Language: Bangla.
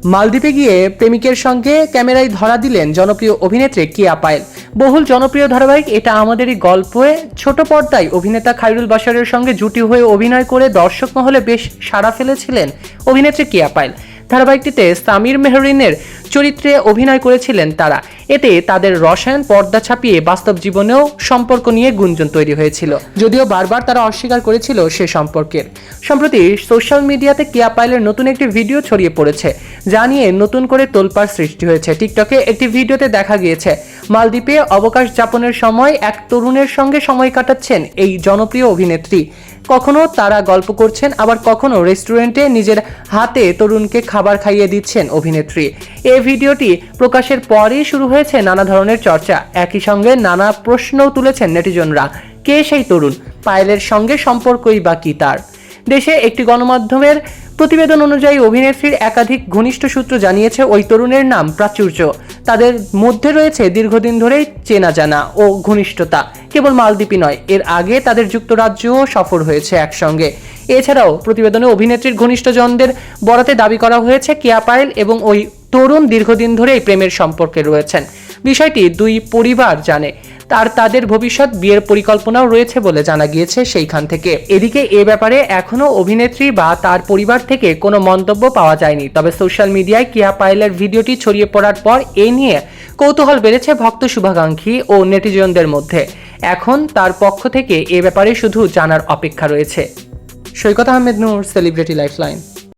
মালদ্বীপে গিয়ে প্রেমিকের সঙ্গে ক্যামেরায় ধরা দিলেন জনপ্রিয় অভিনেত্রী কিয়া পায়েল। বহুল জনপ্রিয় ধারাবাহিক এটা আমাদেরই গল্পে ছোট পর্দায় অভিনেতা খায়রুল বাশারের সঙ্গে জুটি হয়ে অভিনয় করে দর্শক মহলে বেশ সাড়া ফেলেছিলেন অভিনেত্রী কিয়া পায়েল। ধারাবাহিকটিতে সামির মেহরিনের চরিত্রে অভিনয় করেছিলেন তারা। এতে তাদের রসায়ন পর্দা ছাপিয়ে বাস্তব জীবনেও সম্পর্ক নিয়ে গুঞ্জন তৈরি হয়েছিল, যদিও বারবার তারা অস্বীকার করেছিল সে সম্পর্কের। সম্প্রতি সোশ্যাল মিডিয়াতে কিয়া পায়েলের নতুন একটি ভিডিও ছড়িয়ে পড়েছে, যা নিয়ে নতুন করে তোলপাড় সৃষ্টি হয়েছে। টিকটকে একটি ভিডিওতে দেখা গিয়েছে মালদ্বীপে অবকাশ যাপনের সময় এক তরুণের সঙ্গে সময় কাটাচ্ছেন এই জনপ্রিয় অভিনেত্রী। কখনো তারা গল্প করছেন, আবার কখনো রেস্টুরেন্টে নিজের হাতে তরুণকে খাবার খাইয়ে দিচ্ছেন অভিনেত্রী। এই ভিডিওটি প্রকাশের পরেই শুরু হয়েছে নানা ধরনের চর্চা। একই সঙ্গে নানা প্রশ্নও তুলেছেন নেটিজনরা। কে সেই তরুণ? পায়েলের সঙ্গে সম্পর্কই বা কি তার? দেশে একটি গণমাধ্যমের প্রতিবেদন অনুযায়ী অভিনেত্রীর একাধিক ঘনিষ্ঠ সূত্র জানিয়েছে ওই তরুণের নাম প্রাচুর্য। তাদের মধ্যে রয়েছে দীর্ঘদিন ধরেই চেনা জানা ও ঘনিষ্ঠতা। কেবল মালদ্বীপই নয়, এর আগে তাদের যুক্তরাজ্যও সফর হয়েছে একসঙ্গে। এছাড়াও প্রতিবেদনে অভিনেত্রীর ঘনিষ্ঠজনদের বরাতে দাবি করা হয়েছে কিয়া পায়েল এবং ওই তরুণ দীর্ঘদিন ধরেই প্রেমের সম্পর্কে রয়েছেন। বিষয়টি দুই পরিবার জানে। তাদের ভবিষ্যৎ বিয়ের পরিকল্পনাও রয়েছে বলে জানা গিয়েছে সেইখান থেকে। এদিকে এ ব্যাপারে এখনো অভিনেত্রী বা তার পরিবার থেকে কোনো মন্তব্য পাওয়া যায়নি। তবে সোশ্যাল মিডিয়ায় কিয়া পায়েলের ভিডিওটি ছড়িয়ে পড়ার পর এ নিয়ে কৌতূহল বেড়েছে ভক্ত শুভাকাঙ্ক্ষী ও নেটিজনদের মধ্যে। এখন তার পক্ষ থেকে এ ব্যাপারে শুধু জানার অপেক্ষা রয়েছে। সৈকত আহমেদ নূর, সেলিব্রিটি লাইফলাইন।